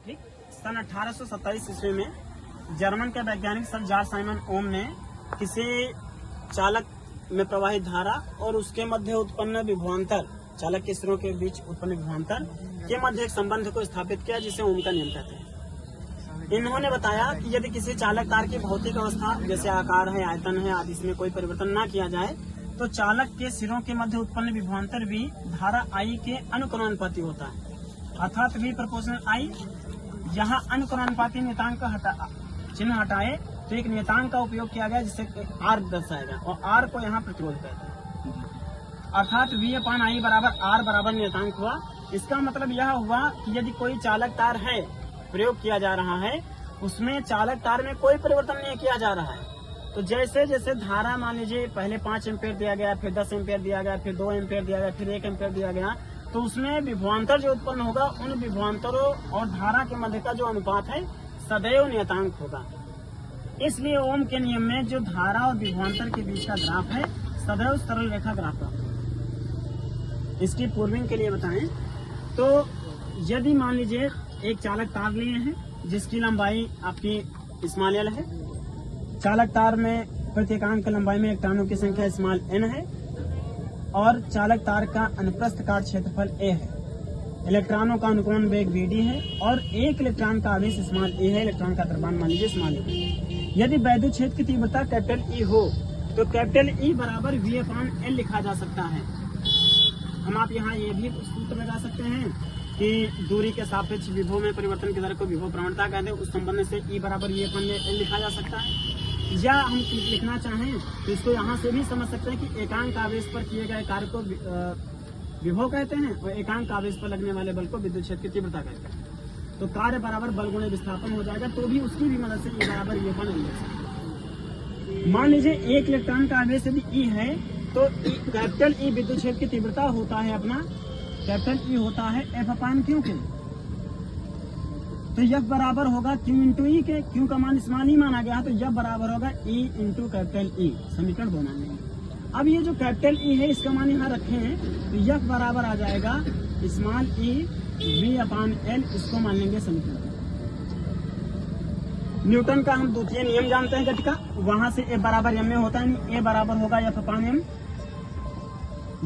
ठीक। सन 1827 ईस्वी में जर्मन के वैज्ञानिक सर जॉर्ज साइमन ओम ने किसी चालक में प्रवाहित धारा और उसके मध्य उत्पन्न विभवांतर, चालक के सिरों के बीच उत्पन्न विभवांतर के मध्य एक संबंध को स्थापित किया जिसे ओम का नियम कहते हैं। इन्होंने बताया कि यदि किसी चालक तार की भौतिक अवस्था जैसे आकार है, आयतन है आदि इसमें कोई परिवर्तन न किया जाए तो चालक के सिरों के मध्य उत्पन्न विभवांतर भी धारा I के अनुक्रमानुपाती होता है, अर्थात V प्रोपोर्शनल I। यहाँ अनुक्रमानुपाती नियतांक चिन्ह हटाए तो एक नियतांक का उपयोग किया गया जिसे R दर्शाएगा और R को यहाँ प्रतिरोध कहते हैं, अर्थात V/I बराबर R बराबर नियतांक हुआ। इसका मतलब यह हुआ कि यदि कोई चालक तार है प्रयोग किया जा रहा है उसमें चालक तार में कोई परिवर्तन नहीं किया जा रहा है, तो जैसे जैसे धारा मान लीजिए पहले 5 एम्पेयर दिया गया, फिर 10 एम्पेयर दिया गया, फिर 2 एम्पेयर दिया गया, फिर 1 एम्पेयर दिया गया, तो उसमें विभवांतर जो उत्पन्न होगा उन विभवांतरों और धारा के मध्य का जो अनुपात है सदैव नियतांक होगा। इसलिए ओम के नियम में जो धारा और विभवांतर के बीच का ग्राफ है सदैव सरल रेखा ग्राफ है। इसकी पूर्विंग के लिए बताएं तो यदि मान लीजिए एक चालक तार लिए हैं जिसकी लंबाई आपकी स्मॉल l है, चालक तार में प्रत्येकांक लंबाई में इलेक्ट्रॉनों की संख्या स्मॉल n है और चालक तार का अनुप्रस्थ काट क्षेत्रफल a है, इलेक्ट्रॉनों का अनुक्रमण वेग vd है और एक इलेक्ट्रॉन का आवेश स्मॉल a है, इलेक्ट्रॉन का द्रव्यमान मान लीजिए स्मॉल e। यदि वैद्युत क्षेत्र की तीव्रता कैपिटल E हो तो कैपिटल E बराबर V/L लिखा जा सकता है। हम आप यहाँ ये भी सूत्र लगा सकते हैं कि दूरी के सापेक्ष विभव में परिवर्तन की दर को विभव प्रवणता कहते हैं, उस संबंध से E बराबर V/L लिखा जा सकता है। या हम लिखना चाहें तो इसको यहाँ से भी समझ सकते हैं कि एकांक आवेश पर किए गए कार्य को विभव कहते हैं और एकांक आवेश पर लगने वाले बल को विद्युत क्षेत्र की तीव्रता कहते हैं। तो कार्य बराबर बल गुणे विस्थापन हो जाएगा, तो भी उसकी भी मदद से E बराबर V/L लिख सकते हैं। मान लीजिए एक इलेक्ट्रॉन का आवेश यदि E है तो कैपिटल E विद्युत क्षेत्र की तीव्रता होता है अपना कैपिटल E होता है F/Q के, तो F बराबर होगा Q इंटू E के। Q का मान स्मॉल e माना गया तो F बराबर होगा E इंटू कैपिटल E, समीकरण 2 मान लेंगे। अब ये जो कैपिटल E है इसका मान यहाँ रखे हैं तो F बराबर आ जाएगा स्मॉल e V/L, इसको मान लेंगे समीकरण। न्यूटन का हम द्वितीय नियम जानते हैं गति का, वहां से F बराबर m में होता है, A बराबर होगा F/m।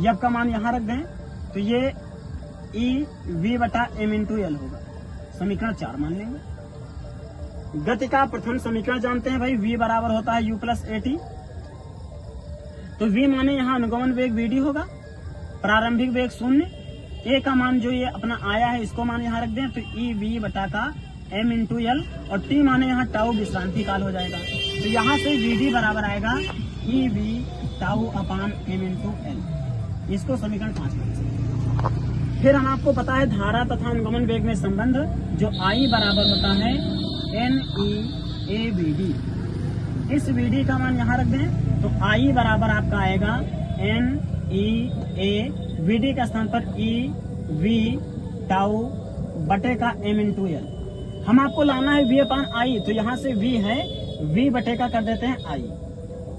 F का मान यहाँ रख दें तो ये E V/m इंटू L होगा, समीकरण 4 मान लेंगे। गति का प्रथम समीकरण जानते हैं भाई, V बराबर होता है U प्लस AT, तो V माने यहाँ अनुगमन वेग VD होगा, प्रारंभिक वेग 0, A का मान जो ये अपना आया है इसको मान यहाँ रख दें तो E V/m इंटू L और T माने यहाँ टाउ विश्रांति काल हो जाएगा, तो यहाँ से VD बराबर आएगा E V टाउ/m इंटू L, इसको समीकरण 5 में। फिर हम आपको पता है धारा तथा अनुगमन वेग में संबंध जो I बराबर होता है NE/AVD। इस VD का मान यहाँ रख दें तो I बराबर आपका आएगा NE/AVD का स्थान पर EV टाउ बटे का m इंटू L। हम आपको लाना है V/I, तो यहाँ से V है, V बटे का कर देते हैं I,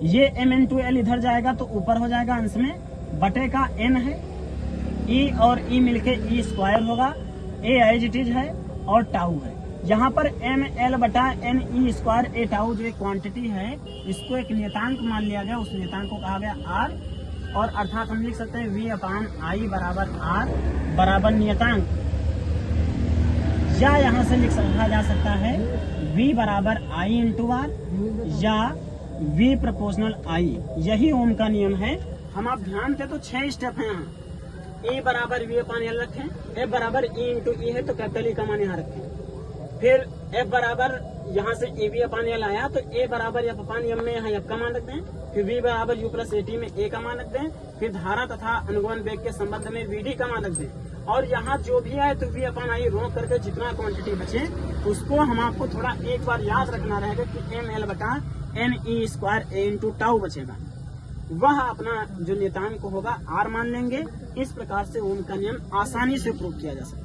ये m इंटू L इधर जाएगा तो ऊपर हो जाएगा अंश में, बटे का n है, E और E मिलके E स्क्वायर होगा, A एज इट इज है और टाउ है। यहाँ पर ML/N E square A tau जो एक क्वांटिटी है इसको एक नियतांक मान लिया गया, उस नियतांक को कहा गया R, और अर्थात हम लिख सकते हैं V/I बराबर R बराबर नियतांक, या यहाँ से लिखा जा सकता है V बराबर I इंटू R या V प्रोपोर्शनल I। यही ओम का नियम है। हम आप ध्यान दें तो 6 स्टेप है यहाँ। E बराबर V/L रखें, F बराबर E इंटू E है तो कैपिटल E का मान यहाँ रखें, फिर F बराबर यहाँ से EV/L आया तो A बराबर F/m में यहाँ F का मान रख दें, फिर V बराबर U प्लस AT में A का मान रख दें, फिर धारा तथा अनुगमन वेग के संबंध में VD का मान रख दें, और यहाँ जो भी आए तो V/I रोक करके जितना क्वांटिटी बचे उसको हम आपको थोड़ा एक बार याद रखना रहेगा कि ML/N E square A into tau बचेगा, वह अपना जो नियतांक होगा R मान लेंगे। इस प्रकार से ओम का नियम आसानी से प्रूव किया जा सकता है।